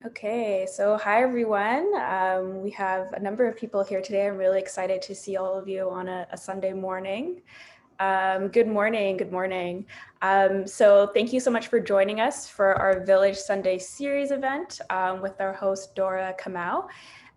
Okay, so hi everyone. We have a number of people here today. I'm really excited to see all of you on a Sunday morning. Good morning, good morning. So thank you so much for joining us for our Villij Sundays series event with our host Dora Kamau.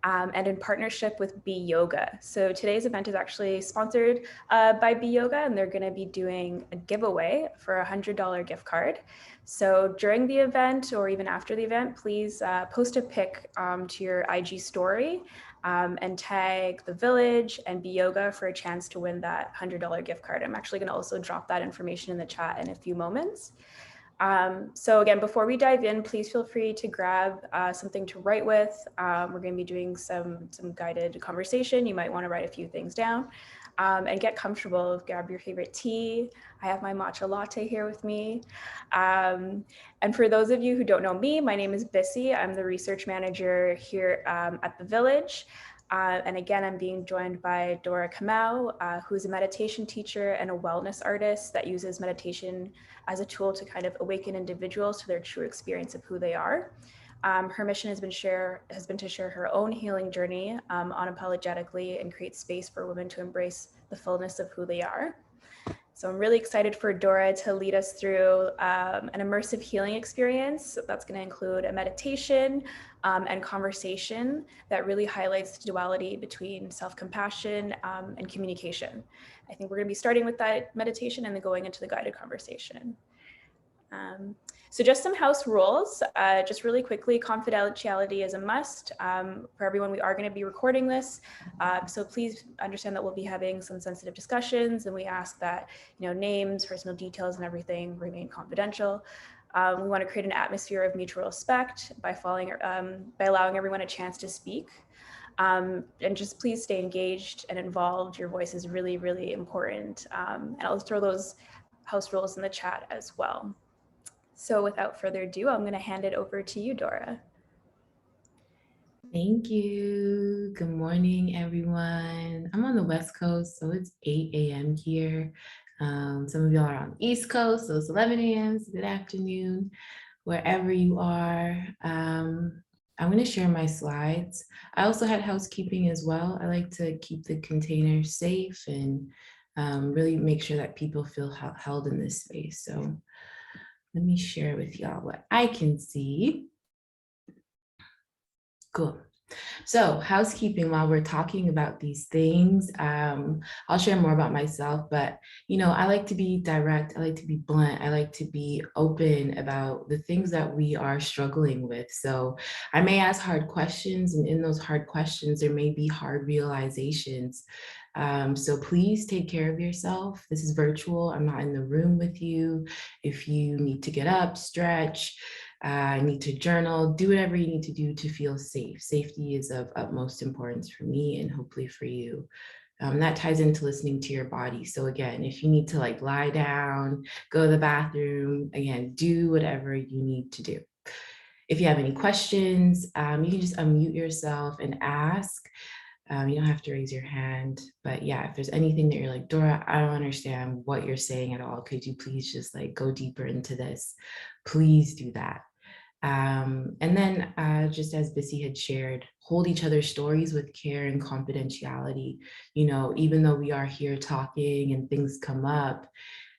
And in partnership with Be Yoga. So today's event is actually sponsored by Be Yoga, and they're going to be doing a giveaway for a $100 gift card. So during the event or even after the event, please post a pic to your IG story and tag the Villij and Be Yoga for a chance to win that $100 gift card. I'm actually going to also drop that information in the chat in a few moments. So again, before we dive in, please feel free to grab something to write with. We're going to be doing some guided conversation. You might want to write a few things down and get comfortable. Grab your favorite tea. I have my matcha latte here with me. And for those of you who don't know me, my name is Bissy. I'm the research manager here at the Villij. And again, I'm being joined by Dora Kamau, who's a meditation teacher and a wellness artist that uses meditation as a tool to kind of awaken individuals to their true experience of who they are. Her mission has been to share her own healing journey unapologetically and create space for women to embrace the fullness of who they are. So I'm really excited for Dora to lead us through an immersive healing experience. So that's going to include a meditation and conversation that really highlights the duality between self-compassion and communication. I think we're going to be starting with that meditation and then going into the guided conversation. So just some house rules, just really quickly, confidentiality is a must. For everyone, we are going to be recording this. So please understand that we'll be having some sensitive discussions, and we ask that names, personal details, and everything remain confidential. We want to create an atmosphere of mutual respect by allowing everyone a chance to speak. And just please stay engaged and involved. Your voice is really, really important. And I'll throw those house rules in the chat as well. So without further ado, I'm going to hand it over to you, Dora. Thank you. Good morning, everyone. I'm on the West Coast, so it's 8 a.m. here. Some of y'all are on the East Coast, so it's 11 a.m. So good afternoon, wherever you are. I'm going to share my slides. I also had housekeeping as well. I like to keep the container safe and really make sure that people feel held in this space. So let me share with y'all what I can see. Cool. So housekeeping, while we're talking about these things, I'll share more about myself, but I like to be direct, I like to be blunt, I like to be open about the things that we are struggling with. So I may ask hard questions, and in those hard questions, there may be hard realizations. So please take care of yourself. This is virtual. I'm not in the room with you. If you need to get up, stretch, need to journal, do whatever you need to do to feel safe. Safety is of utmost importance for me and hopefully for you. That ties into listening to your body. So again, if you need to lie down, go to the bathroom, again, do whatever you need to do. If you have any questions, you can just unmute yourself and ask. You don't have to raise your hand, but yeah, if there's anything that you're like, Dora, I don't understand what you're saying at all. Could you please just go deeper into this? Please do that. And then just as Bissy had shared, hold each other's stories with care and confidentiality. Even though we are here talking and things come up,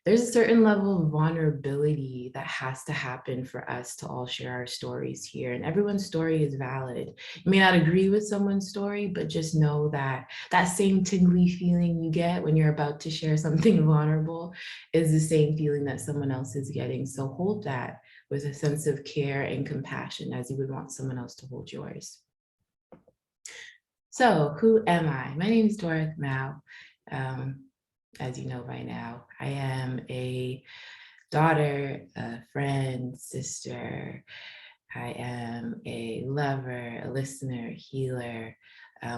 there's a certain level of vulnerability that has to happen for us to all share our stories here. And everyone's story is valid. You may not agree with someone's story, but just know that that same tingly feeling you get when you're about to share something vulnerable is the same feeling that someone else is getting. So hold that with a sense of care and compassion as you would want someone else to hold yours. So who am I? My name is Dora Kamau. As you know by now, I am a daughter, a friend, sister. I am a lover, a listener, healer.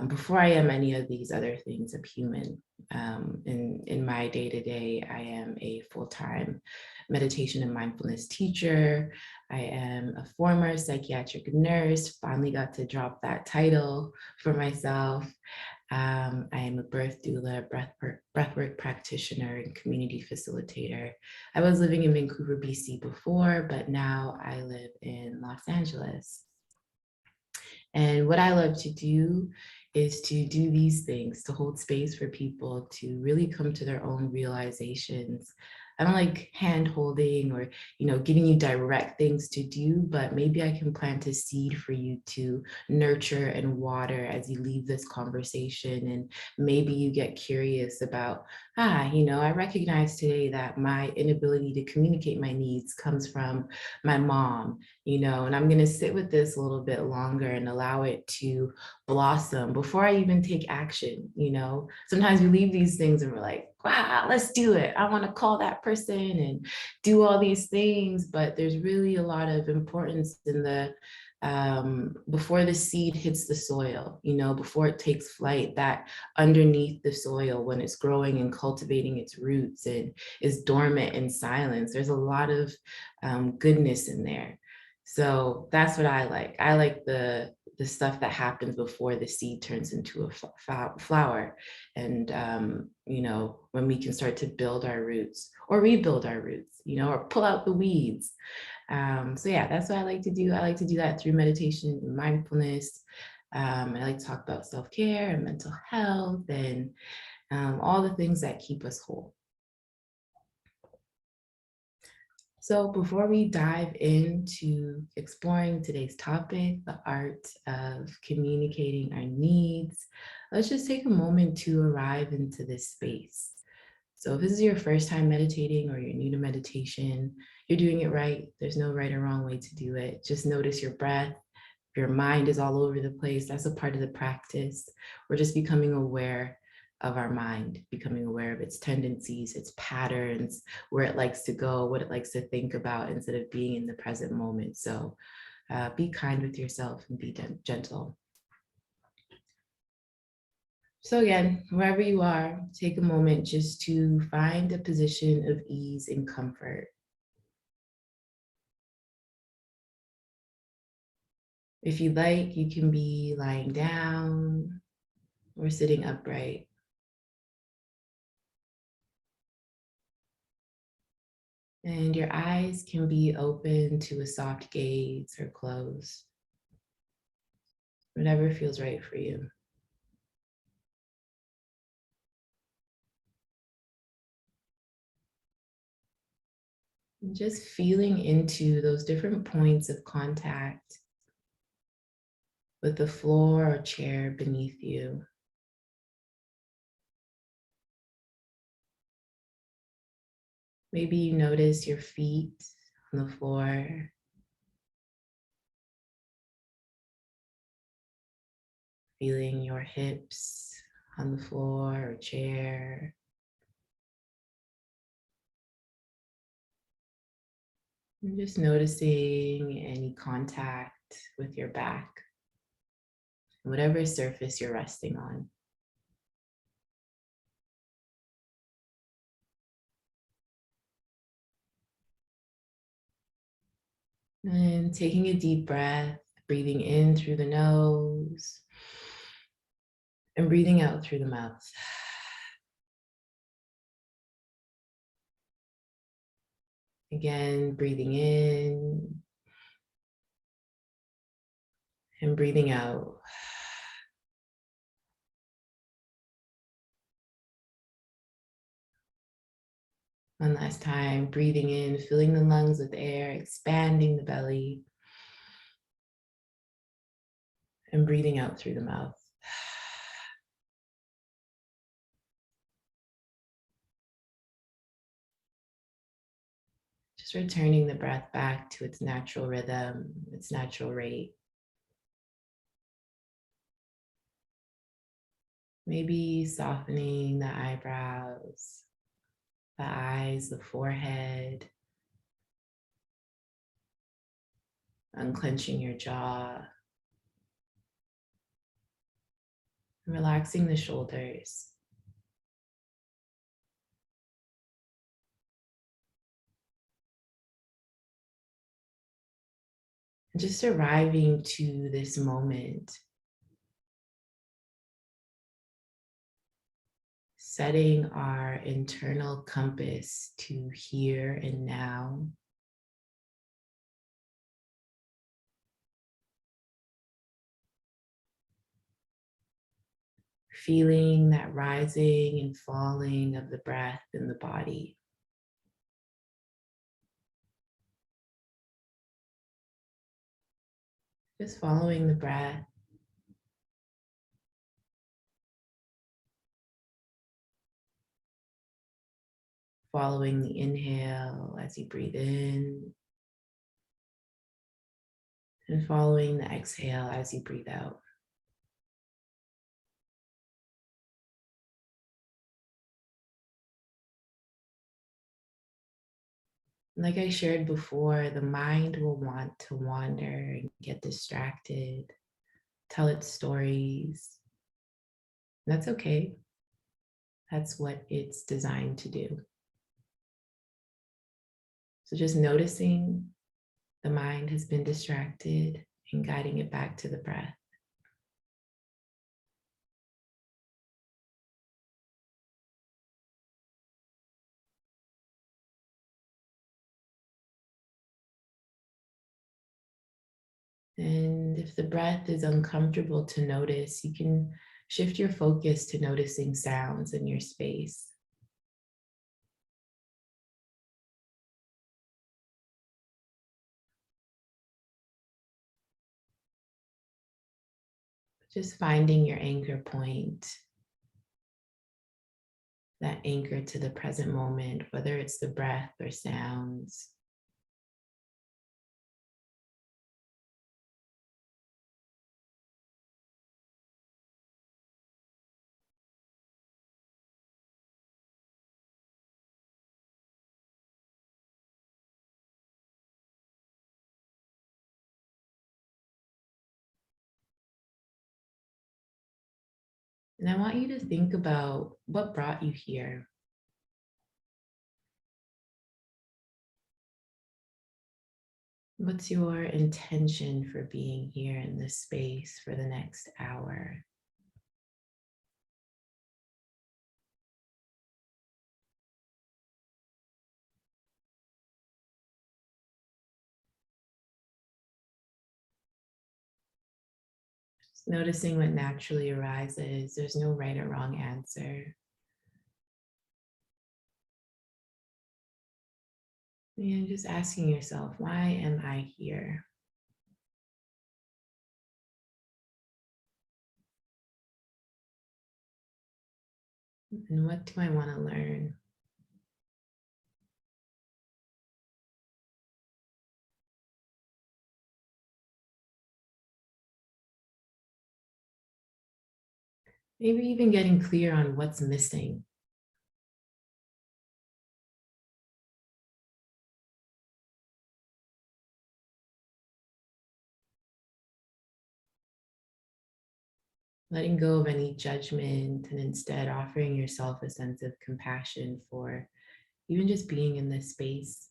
Before I am any of these other things, I'm human. In my day-to-day, I am a full-time meditation and mindfulness teacher. I am a former psychiatric nurse, finally got to drop that title for myself. I am a birth doula, breathwork practitioner, and community facilitator. I was living in Vancouver, BC before, but now I live in Los Angeles. And what I love to do is to do these things, to hold space for people to really come to their own realizations. I don't like hand holding or, giving you direct things to do, but maybe I can plant a seed for you to nurture and water as you leave this conversation. And maybe you get curious about, I recognize today that my inability to communicate my needs comes from my mom, and I'm going to sit with this a little bit longer and allow it to blossom before I even take action. Sometimes we leave these things and we're like, wow, let's do it. I want to call that person and do all these things. But there's really a lot of importance in the before the seed hits the soil, before it takes flight, that underneath the soil when it's growing and cultivating its roots and is dormant in silence, there's a lot of goodness in there. So that's what I like. I like the stuff that happens before the seed turns into a flower. And, when we can start to build our roots or rebuild our roots, or pull out the weeds. So yeah, that's what I like to do. I like to do that through meditation and mindfulness. I like to talk about self-care and mental health and all the things that keep us whole. So before we dive into exploring today's topic, the art of communicating our needs, let's just take a moment to arrive into this space. So if this is your first time meditating or you're new to meditation, you're doing it right. There's no right or wrong way to do it. Just notice your breath. If your mind is all over the place, that's a part of the practice. We're just becoming aware of our mind, becoming aware of its tendencies, its patterns, where it likes to go, what it likes to think about instead of being in the present moment. So be kind with yourself and be gentle. So again, wherever you are, take a moment just to find a position of ease and comfort. If you'd like, you can be lying down or sitting upright. And your eyes can be open to a soft gaze or closed, whatever feels right for you. And just feeling into those different points of contact with the floor or chair beneath you. Maybe you notice your feet on the floor. Feeling your hips on the floor or chair. And just noticing any contact with your back, whatever surface you're resting on. And taking a deep breath, breathing in through the nose and breathing out through the mouth. Again, breathing in and breathing out. One last time, breathing in, filling the lungs with air, expanding the belly, and breathing out through the mouth. Just returning the breath back to its natural rhythm, its natural rate. Maybe softening the eyebrows, the eyes, the forehead, unclenching your jaw, relaxing the shoulders. Just arriving to this moment, setting our internal compass to here and now. feeling that rising and falling of the breath in the body. Just following the breath, following the inhale as you breathe in, and following the exhale as you breathe out. Like I shared before, the mind will want to wander and get distracted, tell its stories. That's okay. That's what it's designed to do. So just noticing the mind has been distracted and guiding it back to the breath. And if the breath is uncomfortable to notice, you can shift your focus to noticing sounds in your space. Just finding your anchor point, that anchor to the present moment, whether it's the breath or sounds. And I want you to think about what brought you here. What's your intention for being here in this space for the next hour? Just noticing what naturally arises. There's no right or wrong answer. And just asking yourself, why am I here? And what do I want to learn? Maybe even getting clear on what's missing. Letting go of any judgment and instead offering yourself a sense of compassion for even just being in this space.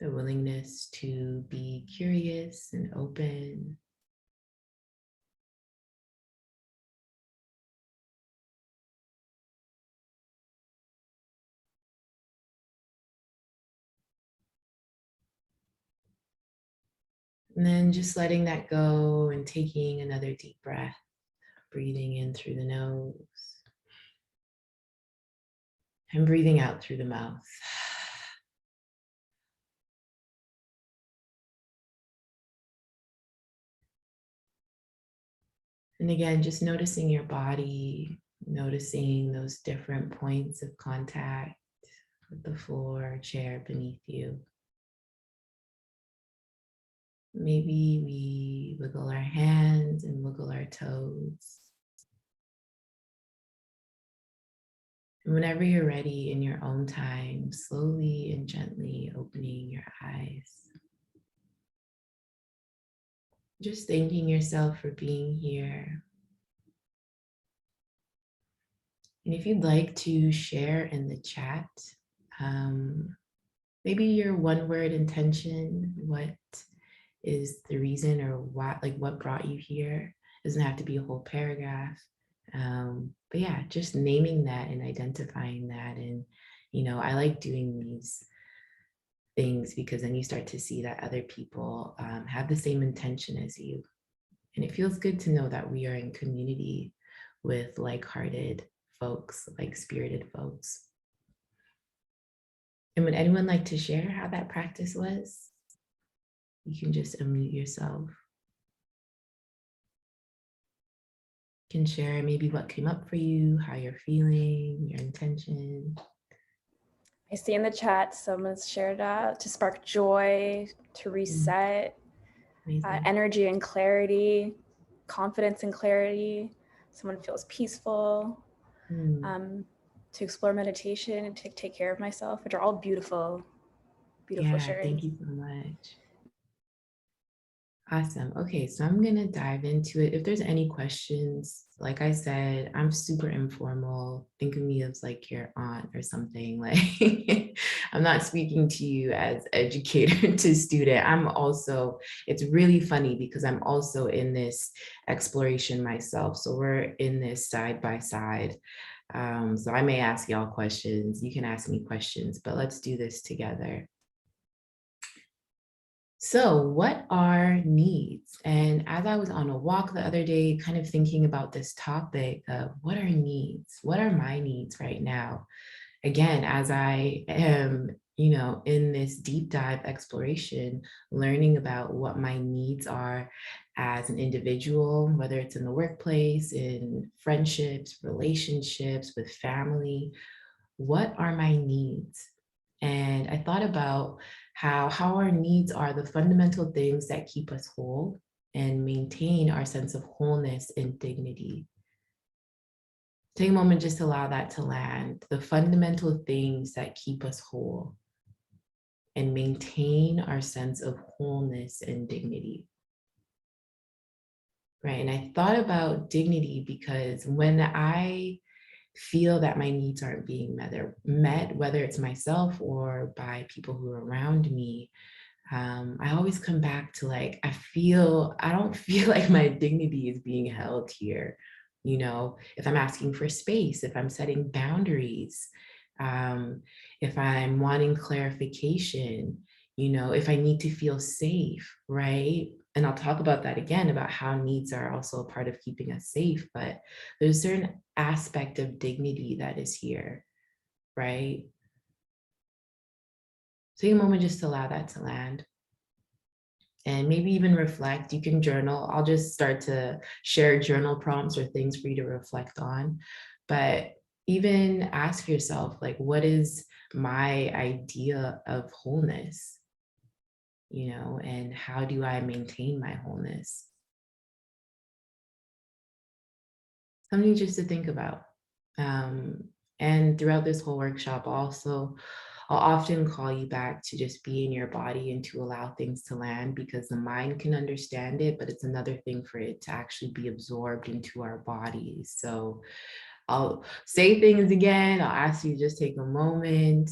The willingness to be curious and open. And then just letting that go and taking another deep breath, breathing in through the nose and breathing out through the mouth. And again, just noticing your body, noticing those different points of contact with the floor or chair beneath you. Maybe we wiggle our hands and wiggle our toes. And whenever you're ready in your own time, slowly and gently opening your eyes. Just thanking yourself for being here. And if you'd like to share in the chat, maybe your one word intention, what is the reason or why, like what brought you here? It doesn't have to be a whole paragraph. But yeah, just naming that and identifying that. And, I like doing these things, because then you start to see that other people have the same intention as you. And it feels good to know that we are in community with like-hearted folks, like-spirited folks. And would anyone like to share how that practice was? You can just unmute yourself. You can share maybe what came up for you, how you're feeling, your intention. I see in the chat someone's shared to spark joy, to reset, energy and clarity, confidence and clarity. Someone feels peaceful, to explore meditation and to take care of myself, which are all beautiful, beautiful Yeah, thank sharings. you so much. Awesome. Okay, so I'm going to dive into it. If there's any questions, like I said, I'm super informal. Think of me as like your aunt or something. Like I'm not speaking to you as educator to student. I'm also, it's really funny because I'm also in this exploration myself. So we're in this side by side. So I may ask y'all questions. You can ask me questions, but let's do this together. So, what are needs? And as I was on a walk the other day, kind of thinking about this topic of what are needs? What are my needs right now? Again, as I am, in this deep dive exploration, learning about what my needs are as an individual, whether it's in the workplace, in friendships, relationships, with family, what are my needs? And I thought about how our needs are the fundamental things that keep us whole and maintain our sense of wholeness and dignity. Take a moment just to allow that to land. The fundamental things that keep us whole and maintain our sense of wholeness and dignity. Right. And I thought about dignity because when I feel that my needs aren't being met, whether it's myself or by people who are around me, I always come back to like, I don't feel like my dignity is being held here. If I'm asking for space, if I'm setting boundaries, if I'm wanting clarification, if I need to feel safe, right? And I'll talk about that again, about how needs are also a part of keeping us safe, but there's a certain aspect of dignity that is here, right? Take a moment just to allow that to land. And maybe even reflect. You can journal. I'll just start to share journal prompts or things for you to reflect on. But even ask yourself, like, what is my idea of wholeness? And how do I maintain my wholeness? Something just to think about. And throughout this whole workshop, I'll often call you back to just be in your body and to allow things to land, because the mind can understand it, but it's another thing for it to actually be absorbed into our bodies. So I'll say things again. I'll ask you to just take a moment.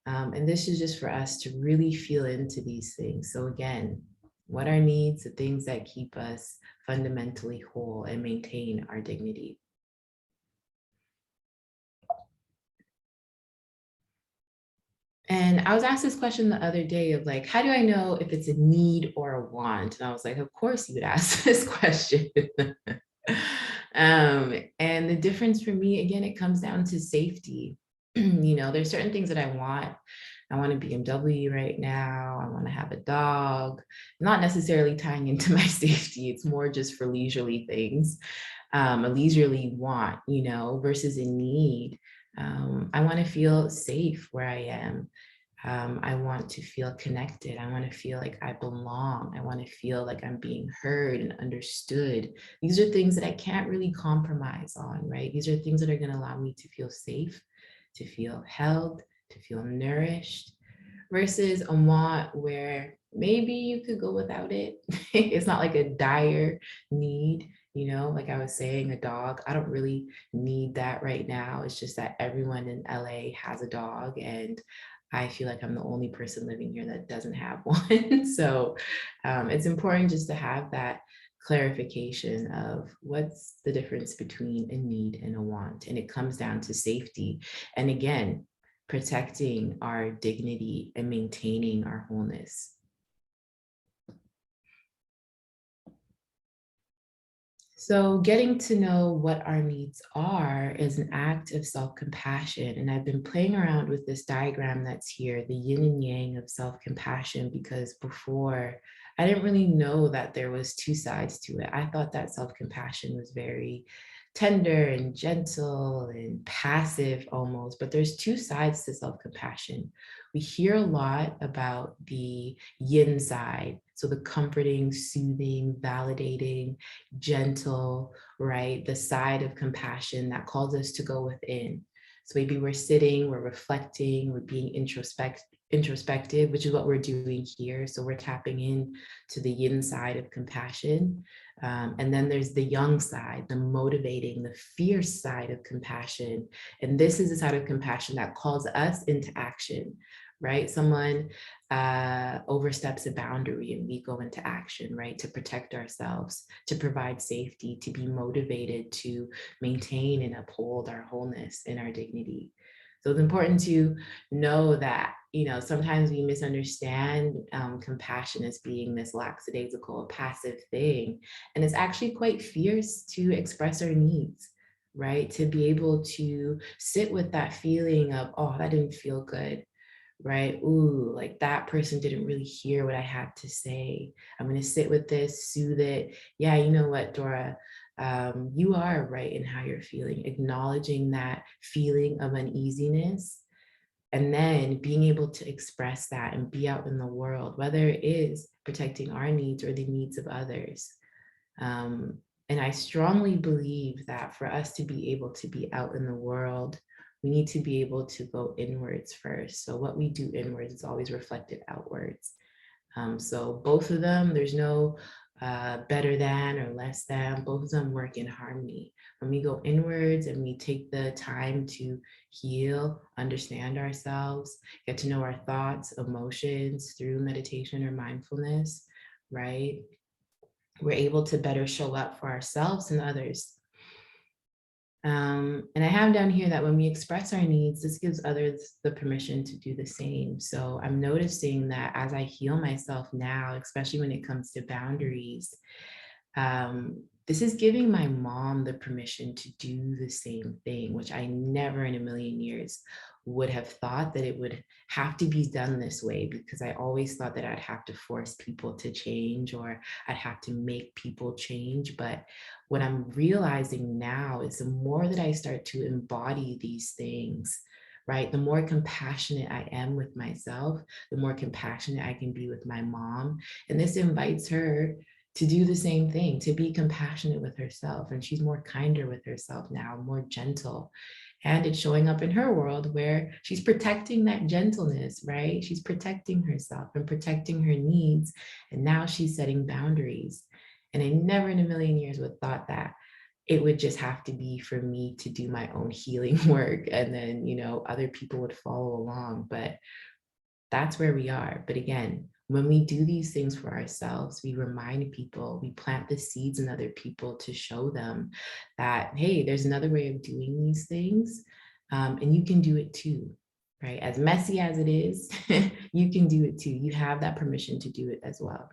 And this is just for us to really feel into these things. So again, what are needs, the things that keep us fundamentally whole and maintain our dignity? And I was asked this question the other day of like, how do I know if it's a need or a want? And I was like, of course you would ask this question. And the difference for me, again, it comes down to safety. There's certain things that I want. I want a BMW right now. I want to have a dog, not necessarily tying into my safety. It's more just for leisurely things, a leisurely want, versus a need. I want to feel safe where I am. I want to feel connected. I want to feel like I belong. I want to feel like I'm being heard and understood. These are things that I can't really compromise on, right? These are things that are going to allow me to feel safe, to feel held, to feel nourished, versus a want where maybe you could go without it. It's not like a dire need. Like I was saying, a dog, I don't really need that right now. It's just that everyone in LA has a dog, and I feel like I'm the only person living here that doesn't have one. So it's important just to have that clarification of what's the difference between a need and a want. And it comes down to safety. And again, protecting our dignity and maintaining our wholeness. So getting to know what our needs are is an act of self-compassion. And I've been playing around with this diagram that's here, the yin and yang of self-compassion, because before I didn't really know that there was two sides to it. I thought that self-compassion was very tender and gentle and passive almost, but there's two sides to self-compassion. We hear a lot about the yin side, so the comforting, soothing, validating, gentle, right? The side of compassion that calls us to go within. So maybe we're sitting, we're reflecting, we're being introspective, which is what we're doing here. So we're tapping in to the yin side of compassion. And then there's the yang side, the motivating, the fierce side of compassion. And this is the side of compassion that calls us into action, right? Someone oversteps a boundary and we go into action, right? To protect ourselves, to provide safety, to be motivated to maintain and uphold our wholeness and our dignity. So it's important to know that, sometimes we misunderstand compassion as being this lackadaisical, passive thing. And it's actually quite fierce to express our needs, right? To be able to sit with that feeling of, oh, that didn't feel good, right? Ooh, like that person didn't really hear what I had to say. I'm going to sit with this, soothe it. Yeah, you know what, Dora? You are right in how you're feeling, acknowledging that feeling of uneasiness, and then being able to express that and be out in the world, whether it is protecting our needs or the needs of others. And I strongly believe that for us to be able to be out in the world, we need to be able to go inwards first. So what we do inwards is always reflected outwards. So both of them, there's no better than or less than, both of them work in harmony. When we go inwards and we take the time to heal, understand ourselves, get to know our thoughts, emotions through meditation or mindfulness, right? We're able to better show up for ourselves and others. And I have down here that when we express our needs, this gives others the permission to do the same. So I'm noticing that as I heal myself now, especially when it comes to boundaries, this is giving my mom the permission to do the same thing, which I never in a million years would have thought that it would have to be done this way, because I always thought that I'd have to force people to change or I'd have to make people change. But what I'm realizing now is the more that I start to embody these things, right, the more compassionate I am with myself, the more compassionate I can be with my mom. And this invites her to do the same thing, to be compassionate with herself. And she's more kinder with herself now, more gentle. And it's showing up in her world where she's protecting that gentleness, right? She's protecting herself and protecting her needs. And now she's setting boundaries. And I never in a million years would have thought that it would just have to be for me to do my own healing work. And then, other people would follow along. But that's where we are. But again, when we do these things for ourselves, we remind people, we plant the seeds in other people to show them that, hey, there's another way of doing these things, and you can do it too, right? As messy as it is, you can do it too. You have that permission to do it as well.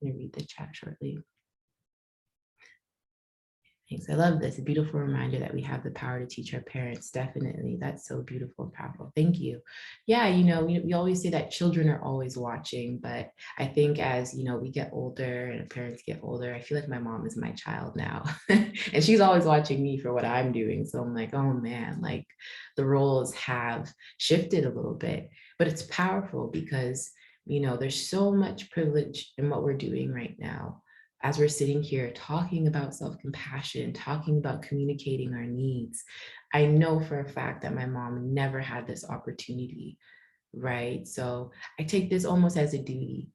I'm gonna read the chat shortly. Thanks. I love this. A beautiful reminder that we have the power to teach our parents. Definitely. That's so beautiful and powerful. Thank you. Yeah, we always say that children are always watching, but I think as, we get older and parents get older, I feel like my mom is my child now. And she's always watching me for what I'm doing. So I'm like, oh man, like the roles have shifted a little bit, but it's powerful because, there's so much privilege in what we're doing right now. As we're sitting here talking about self-compassion, talking about communicating our needs, I know for a fact that my mom never had this opportunity, right? So I take this almost as a duty,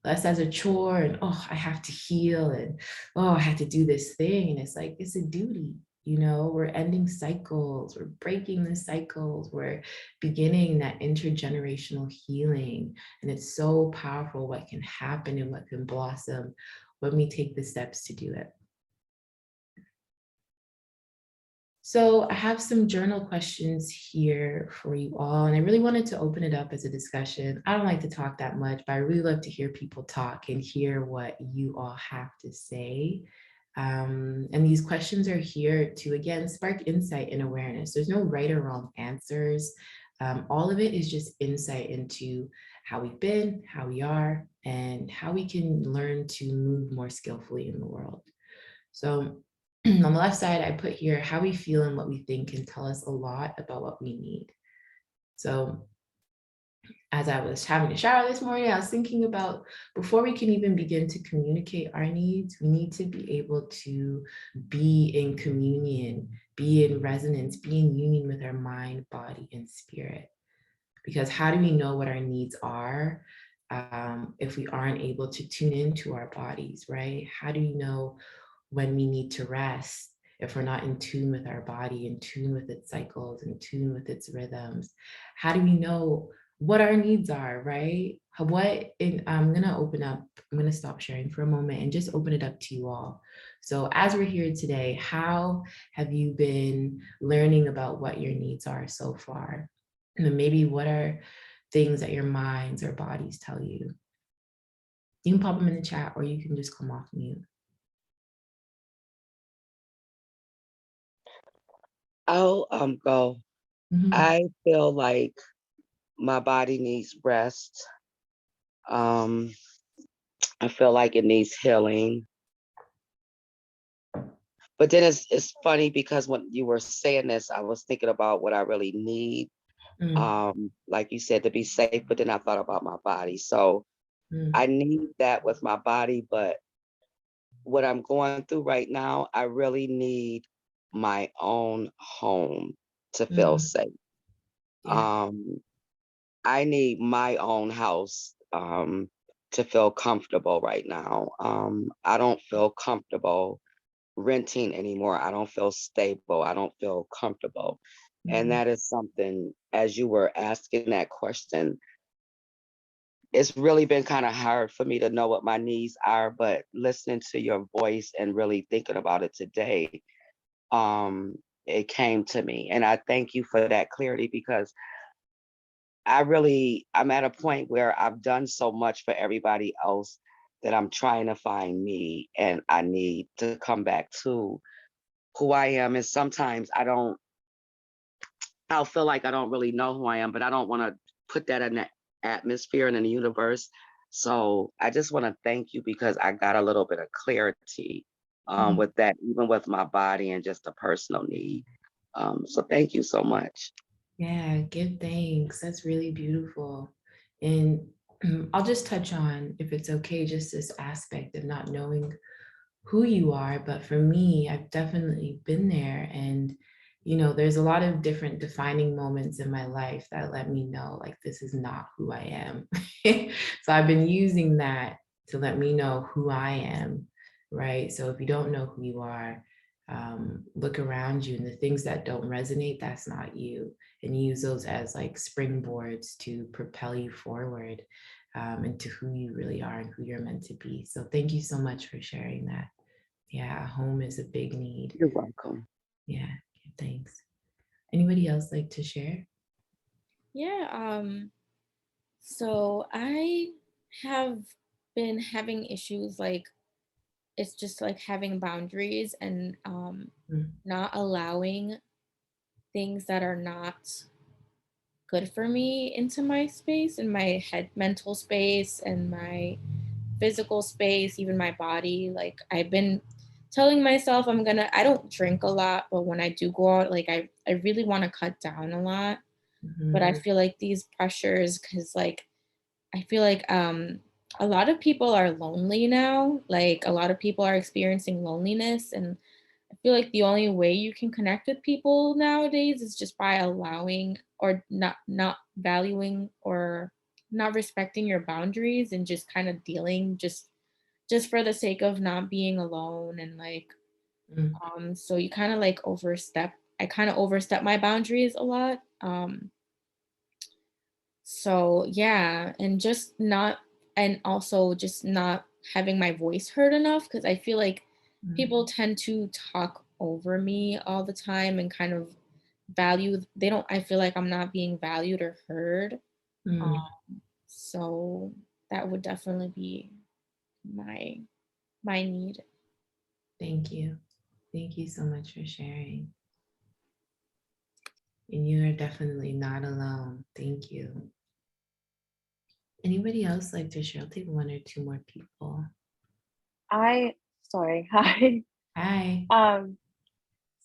less as a chore and, oh, I have to heal and, oh, I have to do this thing. And it's like, it's a duty. We're ending cycles, we're breaking the cycles, we're beginning that intergenerational healing. And it's so powerful what can happen and what can blossom when we take the steps to do it. So I have some journal questions here for you all, and I really wanted to open it up as a discussion. I don't like to talk that much, but I really love to hear people talk and hear what you all have to say. And these questions are here to, again, spark insight and awareness. There's no right or wrong answers. All of it is just insight into how we've been, how we are, and how we can learn to move more skillfully in the world. So on the left side, I put here how we feel and what we think can tell us a lot about what we need. So as I was having a shower this morning, I was thinking about before we can even begin to communicate our needs, we need to be able to be in communion, be in resonance, be in union with our mind, body, and spirit. Because how do we know what our needs are if we aren't able to tune into our bodies, right? How do we know when we need to rest if we're not in tune with our body, in tune with its cycles, in tune with its rhythms? How do we know what our needs are, right? I'm gonna open up, I'm gonna stop sharing for a moment and just open it up to you all. So as we're here today, how have you been learning about what your needs are so far? And then maybe what are things that your minds or bodies tell you? You can pop them in the chat or you can just come off mute. I'll go. Mhm. I feel like my body needs rest. Um, I feel like it needs healing. But then it's funny because when you were saying this, I was thinking about what I really need. Mm, Like you said, to be safe, but then I thought about my body. So mm, I need that with my body, but what I'm going through right now, I really need my own home to feel mm. safe. Yeah. Um, I need my own house to feel comfortable right now. I don't feel comfortable renting anymore. I don't feel stable. I don't feel comfortable. And Mhm, that is something, as you were asking that question, it's really been kind of hard for me to know what my needs are, but listening to your voice and really thinking about it today, it came to me. And I thank you for that clarity because I'm at a point where I've done so much for everybody else that I'm trying to find me and I need to come back to who I am. And sometimes I'll feel like I don't really know who I am, but I don't want to put that in the atmosphere and in the universe. So I just want to thank you because I got a little bit of clarity mhm. with that, even with my body and just a personal need. So thank you so much. Yeah, give thanks. That's really beautiful. And I'll just touch on, if it's okay, just this aspect of not knowing who you are. But for me, I've definitely been there. And, there's a lot of different defining moments in my life that let me know, like, this is not who I am. So I've been using that to let me know who I am, right? So if you don't know who you are, look around you and the things that don't resonate, that's not you. And use those as like springboards to propel you forward into who you really are and who you're meant to be. So thank you so much for sharing that. Yeah, home is a big need. You're welcome. Yeah, thanks. Anybody else like to share? Yeah, so I have been having issues like it's just like having boundaries and Mm, not allowing things that are not good for me into my space, in my head mental space and my physical space, even my body. Like I've been telling myself I don't drink a lot, but when I do go out, like I really want to cut down a lot. But I mhm, feel like these pressures, because like I feel like a lot of people are lonely now. Like a lot of people are experiencing loneliness, and I feel like the only way you can connect with people nowadays is just by allowing or not valuing or not respecting your boundaries and just kind of dealing just for the sake of not being alone. And like mm, so you kind of like overstep I kind of overstep my boundaries a lot. So yeah, and just not, and also just not having my voice heard enough, because I feel like mm, people tend to talk over me all the time and kind of I feel like I'm not being valued or heard. Mm, So that would definitely be my my need. thank you. Thank you so much for sharing. And you are definitely not alone. Thank you. Anybody else like to share? I'll take one or two more people. Sorry, hi. Hi. Um,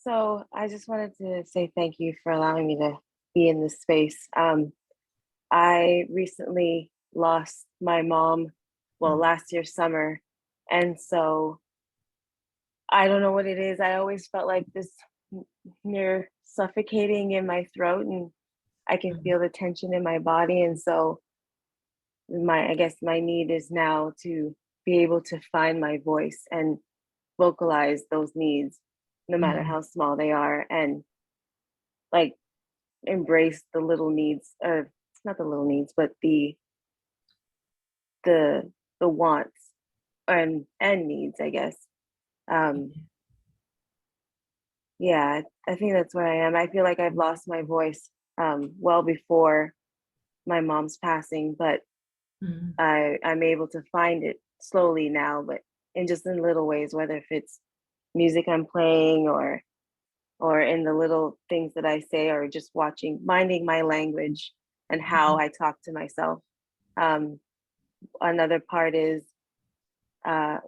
so I just wanted to say thank you for allowing me to be in this space. I recently lost my mom, well, Mm, last year summer, and so I don't know what it is. I always felt like this near suffocating in my throat, and I can mm, feel the tension in my body. And so I guess my need is now to be able to find my voice and vocalize those needs, no matter mm, how small they are, and like embrace the little needs, or it's not the little needs, but the the wants and needs, I guess. Um, yeah, I think that's where I am. I feel like I've lost my voice well before my mom's passing, but mm, I'm able to find it slowly now, but in little ways, whether if it's music I'm playing or in the little things that I say, or just minding my language and how mm, I talk to myself. Um, Another part is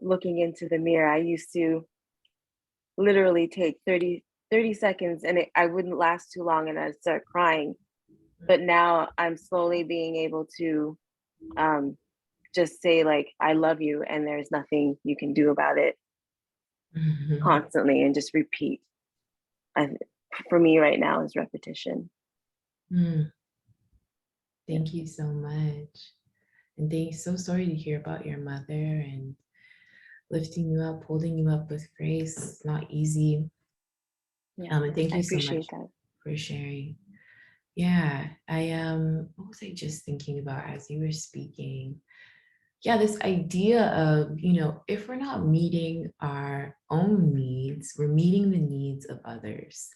looking into the mirror. I used to literally take 30 seconds and I wouldn't last too long and I'd start crying. But now I'm slowly being able to um, just say, like, I love you and there's nothing you can do about it, mm, constantly, and just repeat. I, for me right now is repetition. mm. Yeah. Thank you so much. And so sorry to hear about your mother, and lifting you up, holding you up with grace. It's not easy. Yeah, And thank I you so much appreciate that. for sharing. Yeah, what was I just thinking about as you were speaking? Yeah, this idea of, if we're not meeting our own needs, we're meeting the needs of others.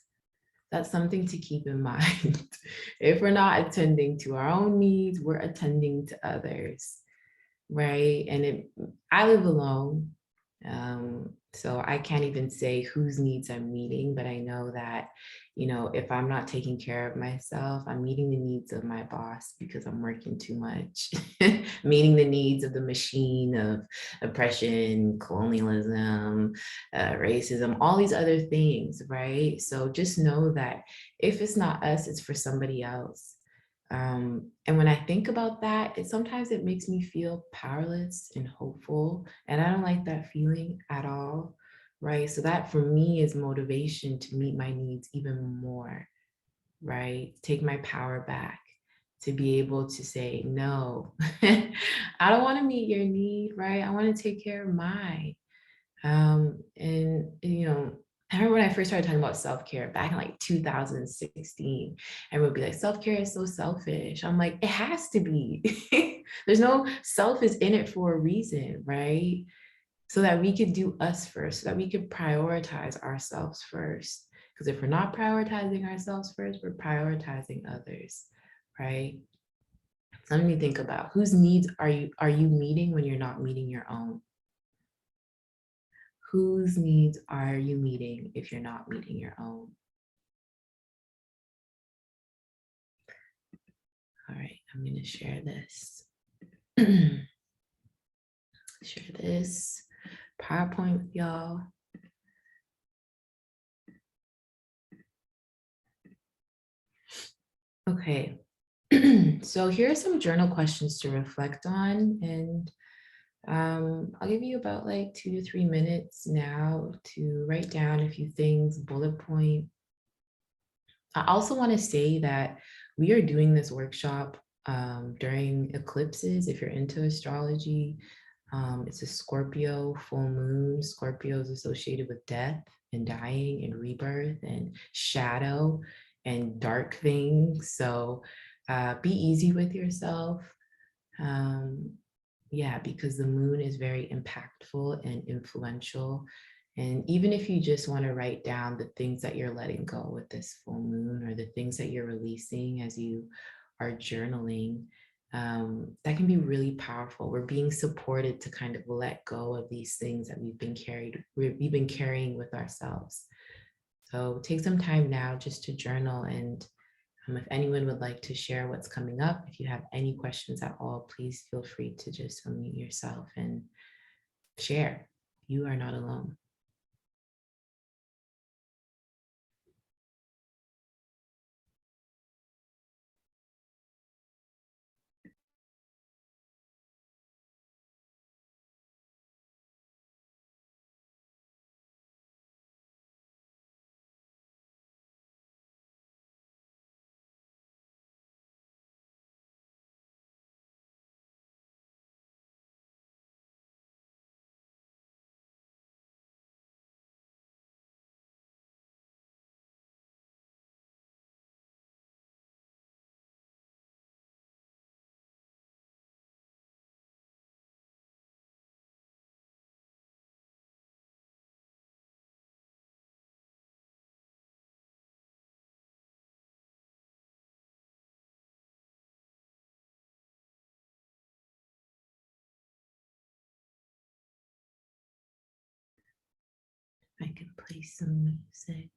That's something to keep in mind. If we're not attending to our own needs, we're attending to others, right? I live alone, so I can't even say whose needs I'm meeting, but I know that, if I'm not taking care of myself, I'm meeting the needs of my boss because I'm working too much, meeting the needs of the machine of oppression, colonialism, racism, all these other things, right? So just know that if it's not us, it's for somebody else. And when I think about that, sometimes it makes me feel powerless and hopeful. And I don't like that feeling at all. Right. So that for me is motivation to meet my needs even more. Right. Take my power back, to be able to say, no, I don't want to meet your need. Right. I want to take care of mine. And I remember when I first started talking about self-care back in like 2016, everyone would be like, self-care is so selfish. I'm like, it has to be. There's no self is in it for a reason, right? So that we could do us first, so that we could prioritize ourselves first. Because if we're not prioritizing ourselves first, we're prioritizing others, right? So let me think about whose needs are you meeting when you're not meeting your own? Whose needs are you meeting if you're not meeting your own? All right, I'm going to share this. Share this PowerPoint with y'all. Okay, so here are some journal questions to reflect on, and I'll give you about like 2 to 3 minutes now to write down a few things, bullet point. I also want to say that we are doing this workshop during eclipses. If you're into astrology, it's a Scorpio full moon. Scorpio is associated with death and dying and rebirth and shadow and dark things. So be easy with yourself. Yeah, because the moon is very impactful and influential. And even if you just want to write down the things that you're letting go with this full moon, or the things that you're releasing as you are journaling, that can be really powerful. We're being supported to kind of let go of these things that we've been carrying with ourselves. So take some time now just to journal. And if anyone would like to share what's coming up, if you have any questions at all, please feel free to just unmute yourself and share. You are not alone. I can play some music.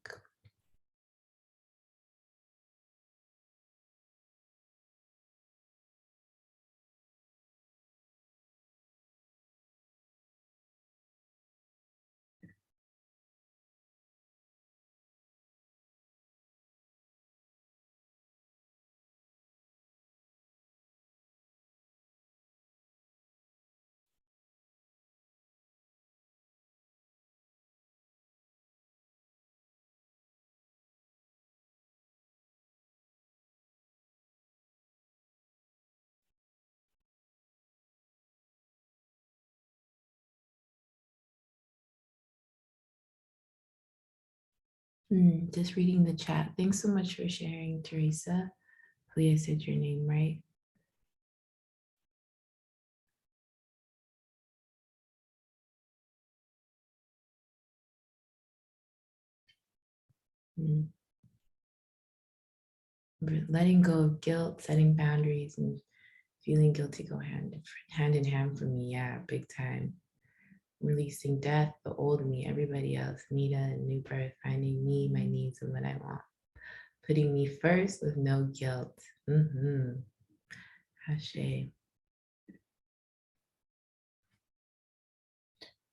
Just reading the chat. Thanks so much for sharing, Teresa. Hopefully I said your name right. Letting go of guilt, setting boundaries, and feeling guilty go hand in hand for me. Yeah, big time. Releasing death, the old me, everybody else, Nita, new birth, finding me, my needs, and what I want. Putting me first with no guilt. Hashay.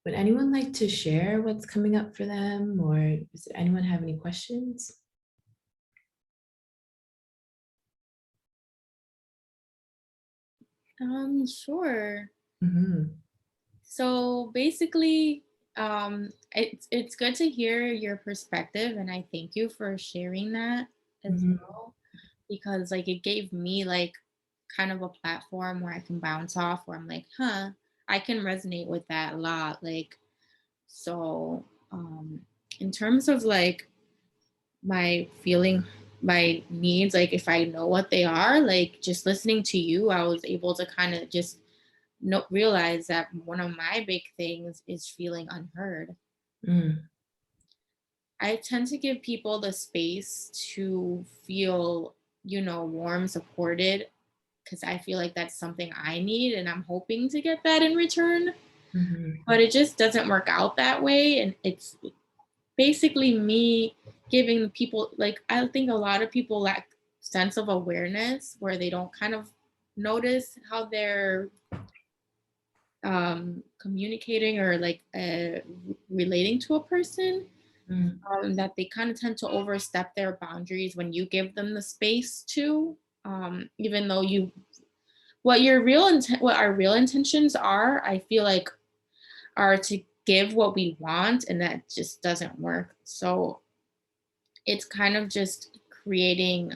Would anyone like to share what's coming up for them, or does anyone have any questions? Sure. Mm-hmm. So basically, it's good to hear your perspective, and I thank you for sharing that as well, because like it gave me like kind of a platform where I can bounce off, where I'm like, huh, I can resonate with that a lot. Like, so in terms of like my feeling, my needs, like if I know what they are, like just listening to you, I was able to kind of just realize that one of my big things is feeling unheard. I tend to give people the space to feel, warm, supported, because I feel like that's something I need, and I'm hoping to get that in return. But it just doesn't work out that way. And it's basically me giving people, like, I think a lot of people lack sense of awareness, where they don't kind of notice how they're communicating or like relating to a person, that they kind of tend to overstep their boundaries when you give them the space to, even though what our real intentions are, I feel like, are to give what we want, and that just doesn't work. So it's kind of just creating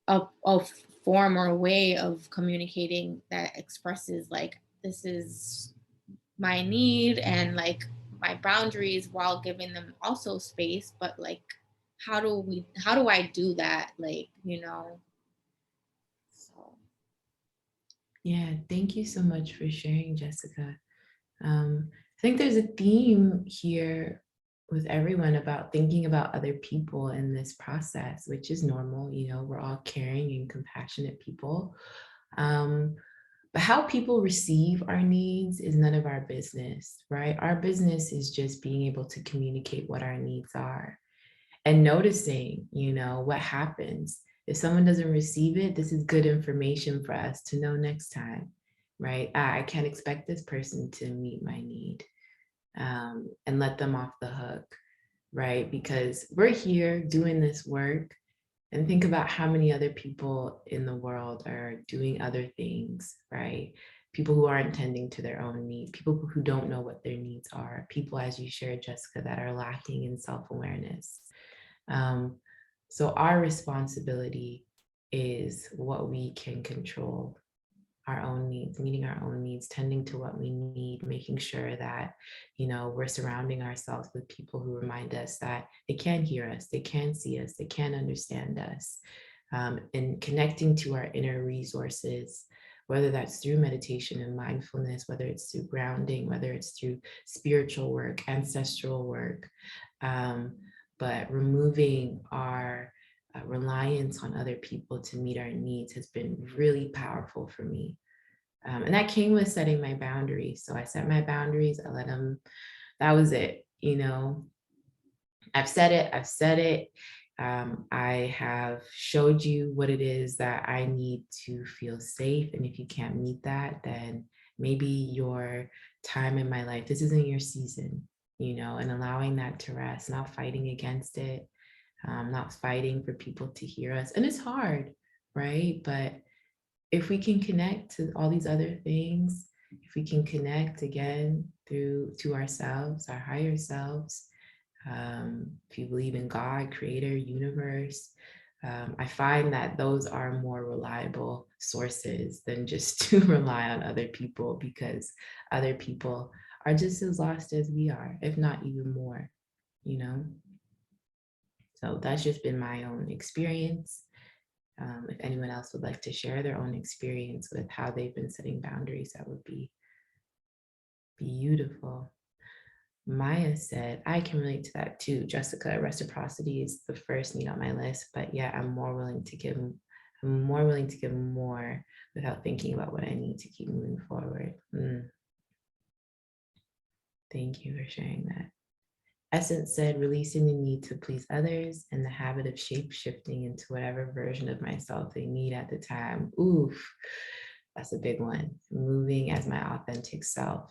a form or a way of communicating that expresses like, this is my need and like my boundaries, while giving them also space. But like, how do I do that, like, so. Yeah, thank you so much for sharing, Jessica. think there's a theme here with everyone about thinking about other people in this process, which is normal. You know, we're all caring and compassionate people. But how people receive our needs is none of our business, right? Our business is just being able to communicate what our needs are and noticing, you know, what happens. If someone doesn't receive it, this is good information for us to know next time, right? I can't expect this person to meet my need, and let them off the hook, right? Because we're here doing this work, and think about how many other people in the world are doing other things, right? People who aren't tending to their own needs, people who don't know what their needs are, people, as you shared, Jessica, that are lacking in self-awareness. So our responsibility is what we can control, our own needs, meeting our own needs, tending to what we need, making sure that, you know, we're surrounding ourselves with people who remind us that they can hear us, they can see us, they can understand us, and connecting to our inner resources, whether that's through meditation and mindfulness, whether it's through grounding, whether it's through spiritual work, ancestral work, but removing our reliance on other people to meet our needs has been really powerful for me. And that came with setting my boundaries. So I set my boundaries, I let them, that was it, you know. I've said it. I have showed you what it is that I need to feel safe. And if you can't meet that, then maybe your time in my life, this isn't your season, you know, and allowing that to rest, not fighting against it, not fighting for people to hear us. And it's hard, right? But if we can connect to all these other things, if we can connect again through to ourselves, our higher selves, if you believe in God, creator, universe, I find that those are more reliable sources than just to rely on other people, because other people are just as lost as we are, if not even more, you know? So that's just been my own experience. If anyone else would like to share their own experience with how they've been setting boundaries, that would be beautiful. Maya said, I can relate to that too. Jessica, reciprocity is the first need on my list, but yeah, I'm more willing to give more without thinking about what I need to keep moving forward. Thank you for sharing that. Essence said, releasing the need to please others and the habit of shape-shifting into whatever version of myself they need at the time. Oof, that's a big one. Moving as my authentic self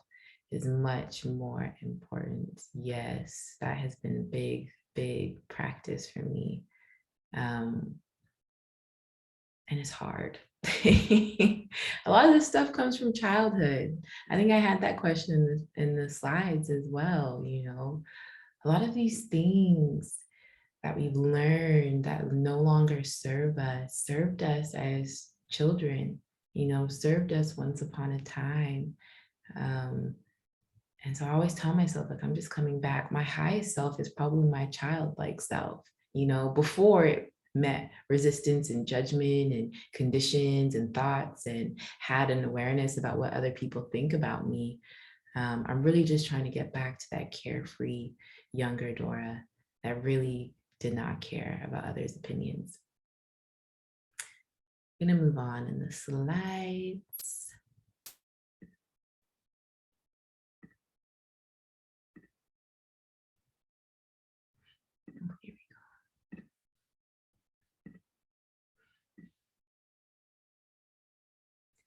is much more important. Yes, that has been a big practice for me. And it's hard. A lot of this stuff comes from childhood. I think I had that question in the slides as well, you know. A lot of these things that we've learned that no longer served us as children, you know, served us once upon a time. And so I always tell myself, like, I'm just coming back. My highest self is probably my childlike self, you know, before it met resistance and judgment and conditions and thoughts and had an awareness about what other people think about me. I'm really just trying to get back to that carefree younger Dora that really did not care about others' opinions. I'm gonna move on in the slides. Here we go.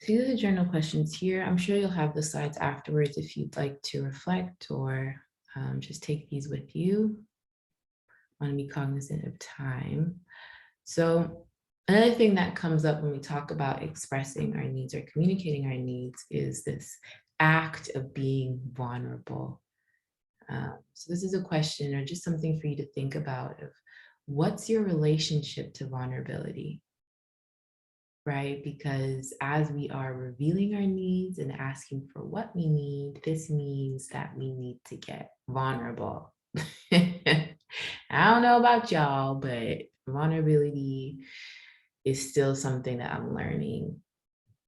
So these are the journal questions here. I'm sure you'll have the slides afterwards if you'd like to reflect or just take these with you. I want to be cognizant of time. So another thing that comes up when we talk about expressing our needs or communicating our needs is this act of being vulnerable. So this is a question or just something for you to think about of what's your relationship to vulnerability, right? Because as we are revealing our needs and asking for what we need, this means that we need to get vulnerable. I don't know about y'all, but vulnerability is still something that I'm learning.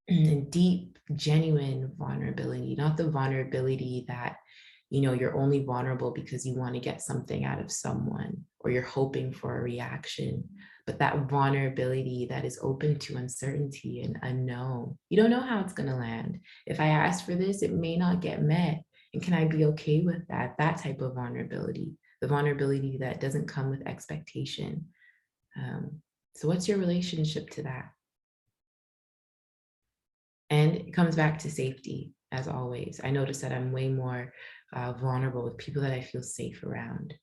And deep, genuine vulnerability, not the vulnerability that you know, you're only vulnerable because you want to get something out of someone, or you're hoping for a reaction. But that vulnerability that is open to uncertainty and unknown, you don't know how it's going to land. If I ask for this, it may not get met. And can I be okay with that? That type of vulnerability, the vulnerability that doesn't come with expectation. So what's your relationship to that? And it comes back to safety, as always. I notice that I'm way more vulnerable with people that I feel safe around.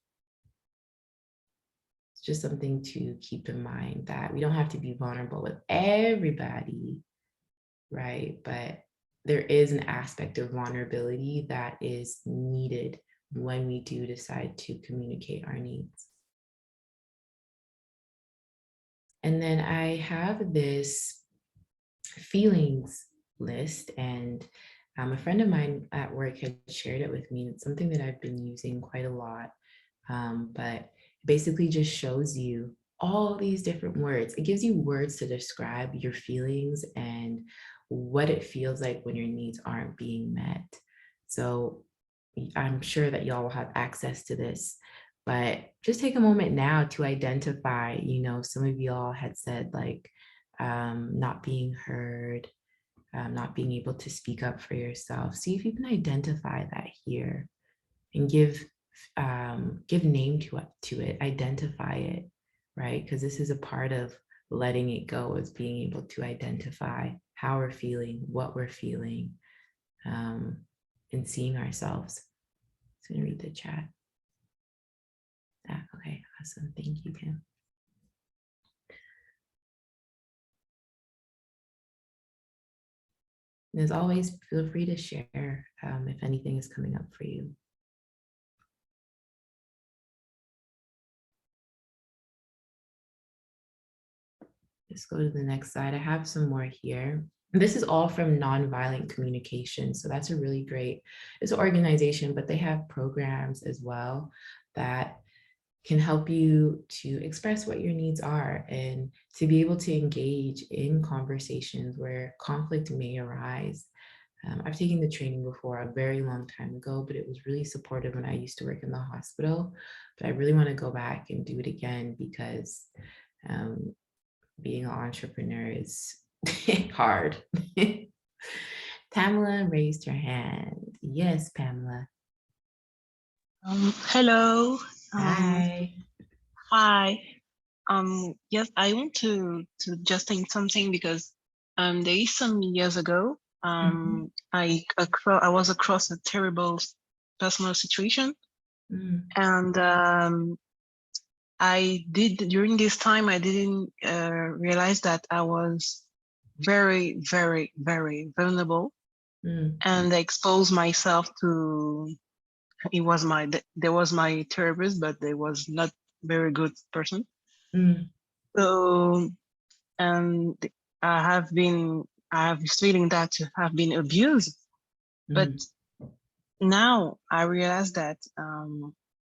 It's just something to keep in mind, that we don't have to be vulnerable with everybody, right? But there is an aspect of vulnerability that is needed when we do decide to communicate our needs. And then I have this feelings list, and a friend of mine at work had shared it with me. It's something that I've been using quite a lot, but it basically just shows you all these different words. It gives you words to describe your feelings and what it feels like when your needs aren't being met. So I'm sure that y'all will have access to this, but just take a moment now to identify, you know, some of y'all had said like not being heard, not being able to speak up for yourself. See if you can identify that here and give name to it, identify it, right? Because this is a part of letting it go, is being able to identify how we're feeling, what we're feeling, and seeing ourselves. I'm gonna read the chat. Okay, awesome. Thank you, Kim. And as always, feel free to share if anything is coming up for you. Let's go to the next slide. I have some more here. This is all from Nonviolent Communication. So that's a really great, it's an organization, but they have programs as well that can help you to express what your needs are and to be able to engage in conversations where conflict may arise. I've taken the training before a very long time ago, but it was really supportive when I used to work in the hospital. But I really want to go back and do it again because being an entrepreneur is hard. Pamela raised her hand. Yes, Pamela. Hello. Hi. Hi. Yes, I want to just think something because there is some years ago, I was across a terrible personal situation, and I did during this time I didn't realize that I was very, very, very vulnerable, and I exposed myself to. There was my therapist, but they was not very good person. So, and I have this feeling that I have been abused, but now I realize that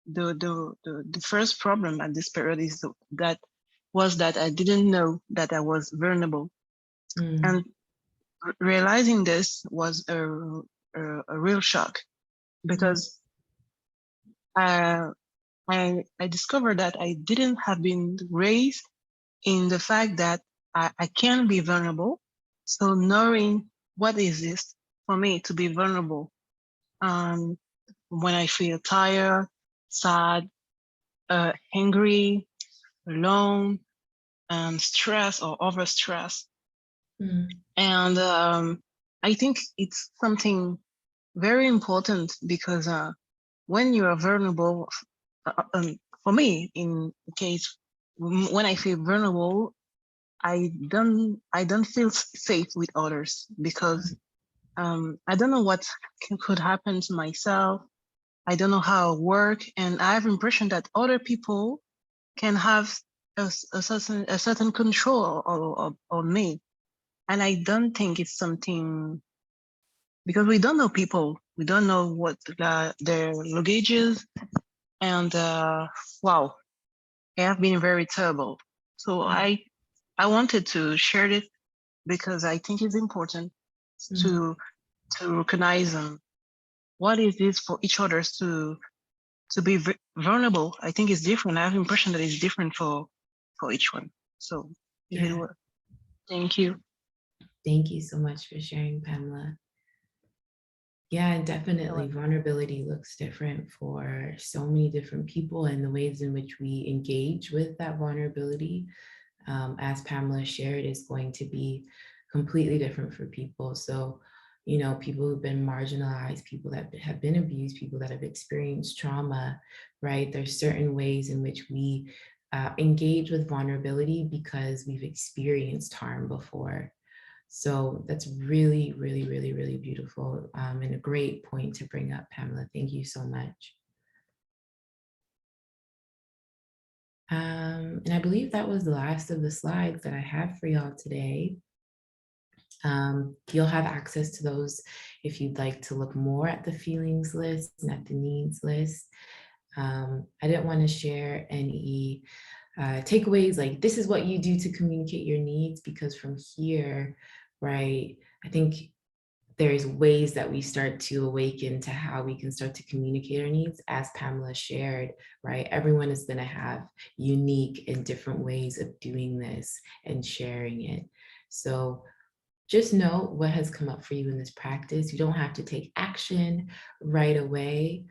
the first problem at this period is that I didn't know that I was vulnerable, and realizing this was a real shock because I discovered that I didn't have been raised in the fact that I can be vulnerable. So knowing what is this for me to be vulnerable, when I feel tired, sad, angry, alone, and stressed or overstressed. And I think it's something very important because when you are vulnerable, for me, in case when I feel vulnerable, I don't feel safe with others because I don't know what could happen to myself. I don't know how I work, and I have impression that other people can have a certain control on me, and I don't think it's something because we don't know people. We don't know what their luggage is, and wow, it have been very terrible. So I wanted to share it because I think it's important to recognize what is this for each other to be vulnerable. I think it's different. I have the impression that it's different for each one. So if it Yeah. were, thank you. Thank you so much for sharing, Pamela. Yeah, and definitely vulnerability looks different for so many different people, and the ways in which we engage with that vulnerability, as Pamela shared, is going to be completely different for people. So, you know, people who've been marginalized, people that have been abused, people that have experienced trauma, right? There's certain ways in which we engage with vulnerability because we've experienced harm before. So that's really, really, really, really beautiful, and a great point to bring up, Pamela. Thank you so much. And I believe that was the last of the slides that I have for y'all today. You'll have access to those if you'd like to look more at the feelings list and at the needs list. I didn't want to share any takeaways like this is what you do to communicate your needs, because from here, right, I think there's ways that we start to awaken to how we can start to communicate our needs, as Pamela shared, right? Everyone is going to have unique and different ways of doing this and sharing it. So just know what has come up for you in this practice. You don't have to take action right away,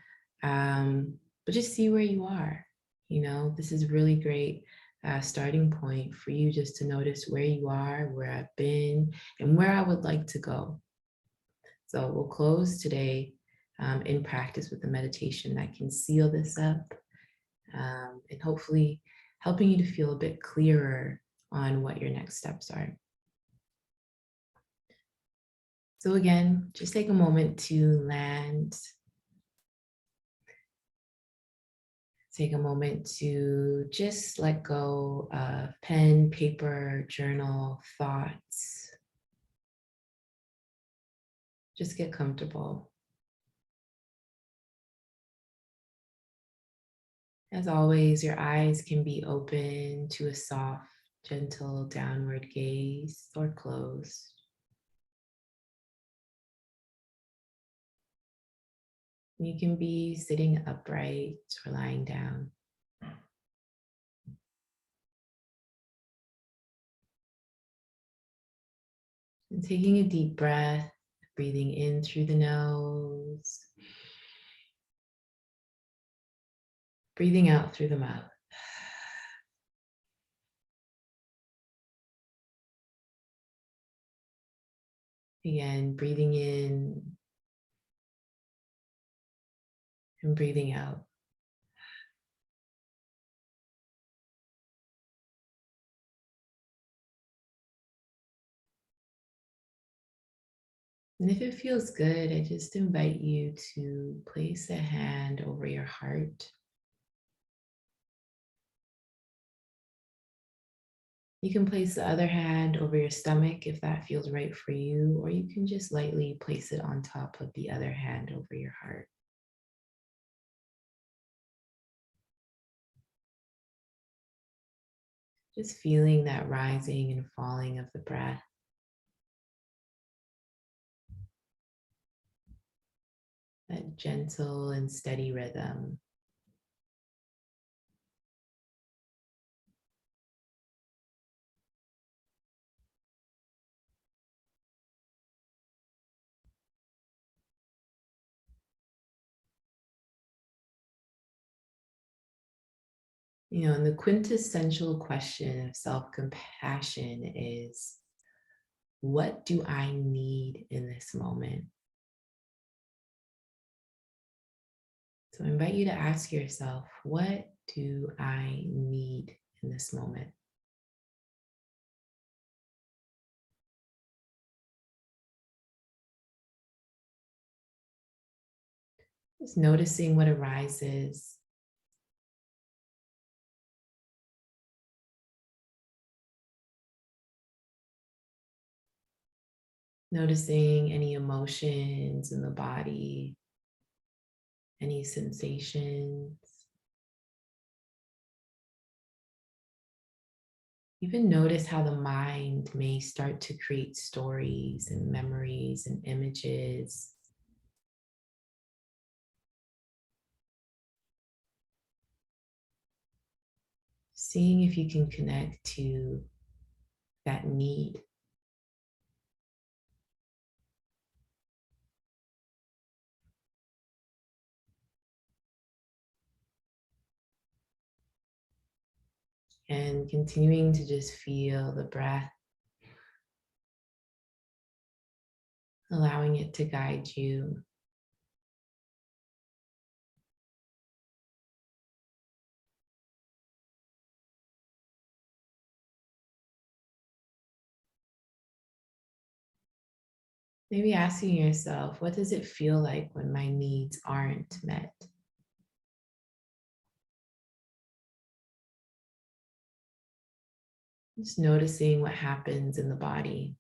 but just see where you are. You know, this is a really great starting point for you just to notice where you are, where I've been, and where I would like to go. So we'll close today in practice with a meditation that can seal this up, and hopefully helping you to feel a bit clearer on what your next steps are. So again, just take a moment to land. Take a moment to just let go of pen, paper, journal, thoughts. Just get comfortable. As always, your eyes can be open to a soft, gentle downward gaze or closed. You can be sitting upright or lying down. And taking a deep breath, breathing in through the nose, breathing out through the mouth. Again, breathing in and breathing out. And if it feels good, I just invite you to place a hand over your heart. You can place the other hand over your stomach if that feels right for you, or you can just lightly place it on top of the other hand over your heart. Just feeling that rising and falling of the breath. That gentle and steady rhythm. You know, and the quintessential question of self-compassion is, what do I need in this moment? So I invite you to ask yourself, what do I need in this moment? Just noticing what arises. Noticing any emotions in the body, any sensations. Even notice how the mind may start to create stories and memories and images seeing if you can connect to that need. And continuing to just feel the breath, allowing it to guide you. Maybe asking yourself, what does it feel like when my needs aren't met? Just noticing what happens in the body.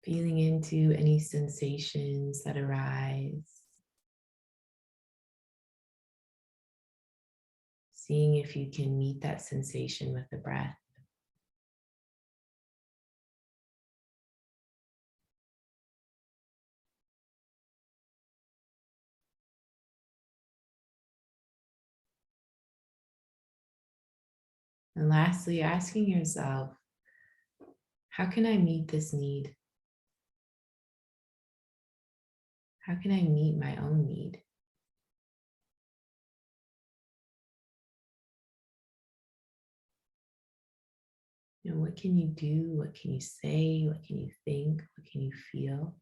Feeling into any sensations that arise. Seeing if you can meet that sensation with the breath. And lastly, asking yourself, how can I meet this need? How can I meet my own need? You know, what can you do? What can you say? What can you think? What can you feel?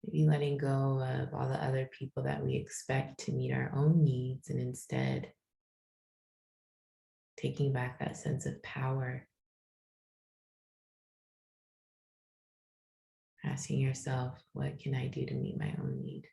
Maybe letting go of all the other people that we expect to meet our own needs, and instead taking back that sense of power. Asking yourself, what can I do to meet my own need?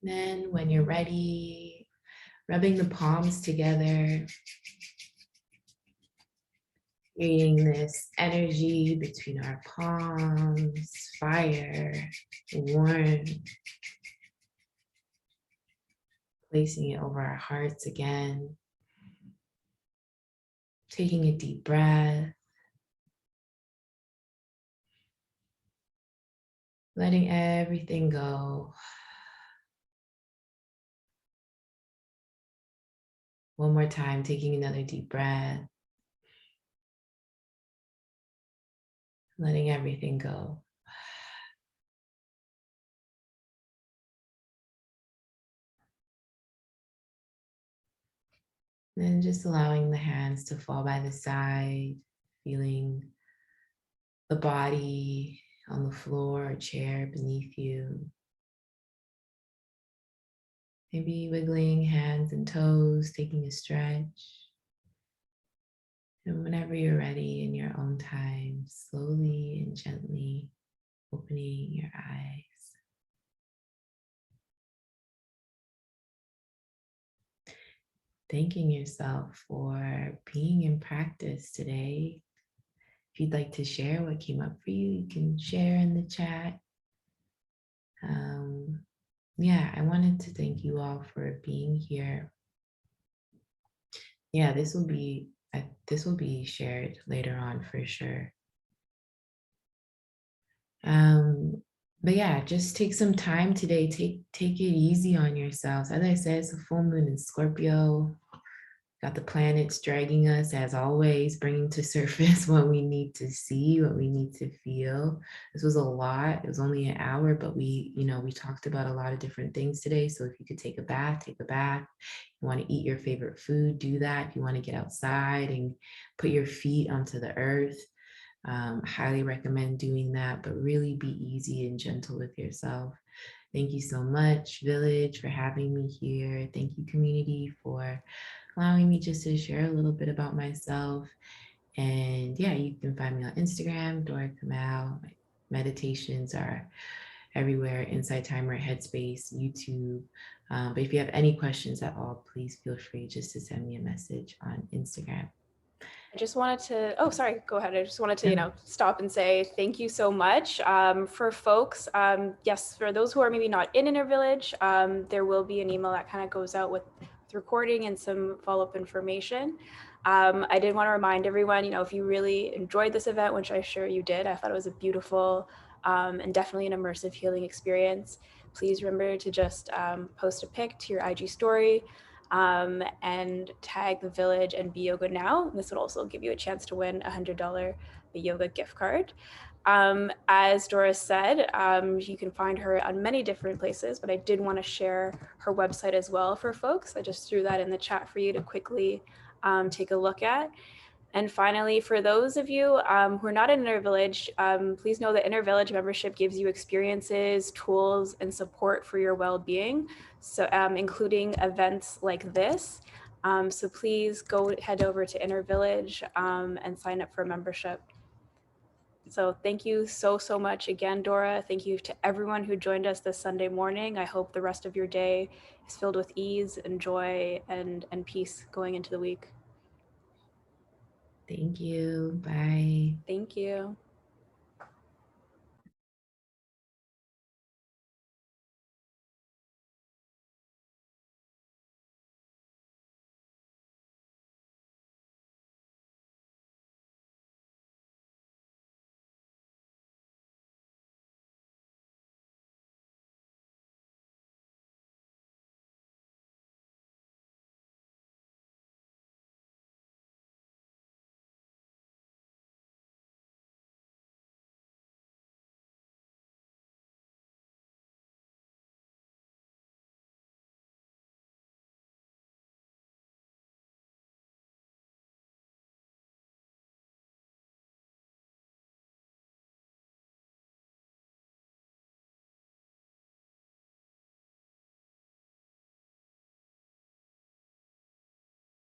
Then when you're ready, rubbing the palms together, creating this energy between our palms, fire, warm, placing it over our hearts again, taking a deep breath, letting everything go. One more time, taking another deep breath, letting everything go. Then just allowing the hands to fall by the side, feeling the body on the floor or chair beneath you. Maybe wiggling hands and toes, taking a stretch. And whenever you're ready in your own time, slowly and gently opening your eyes. Thanking yourself for being in practice today. If you'd like to share what came up for you, you can share in the chat. Yeah, I wanted to thank you all for being here. Yeah, this will be shared later on for sure. But yeah, just take some time today. Take it easy on yourselves. As I said, it's a full moon in Scorpio. Got the planets dragging us as always, bringing to surface what we need to see, what we need to feel. This was a lot. It was only an hour, but we talked about a lot of different things today. So if you could take a bath, take a bath. If you want to eat your favorite food, do that. If you want to get outside and put your feet onto the earth, highly recommend doing that, but really be easy and gentle with yourself. Thank you so much, Villij, for having me here. Thank you, community, for allowing me just to share a little bit about myself. And yeah, you can find me on Instagram, Dora Kamau. meditations are everywhere, Insight Timer, Headspace, YouTube. But if you have any questions at all, please feel free just to send me a message on Instagram. I just wanted to, oh, sorry, go ahead. I just wanted to, stop and say thank you so much. For folks, yes, for those who are maybe not in Inner Village, there will be an email that kind of goes out with recording and some follow-up information. I did want to remind everyone, if you really enjoyed this event, which I'm sure you did, I thought it was a beautiful and definitely an immersive healing experience. Please remember to just post a pic to your IG story and tag the Village and Be Yoga Now. This would also give you a chance to win a $100 yoga gift card. As Dora said, you can find her on many different places, but I did want to share her website as well for folks. I just threw that in the chat for you to quickly take a look at. And finally, for those of you who are not in Inner Village, please know that Inner Village membership gives you experiences, tools, and support for your well-being, so including events like this. So please go head over to Inner Village and sign up for a membership. So thank you so much again, Dora. Thank you to everyone who joined us this Sunday morning. I hope the rest of your day is filled with ease and joy and peace going into the week. Thank you. Bye. Thank you.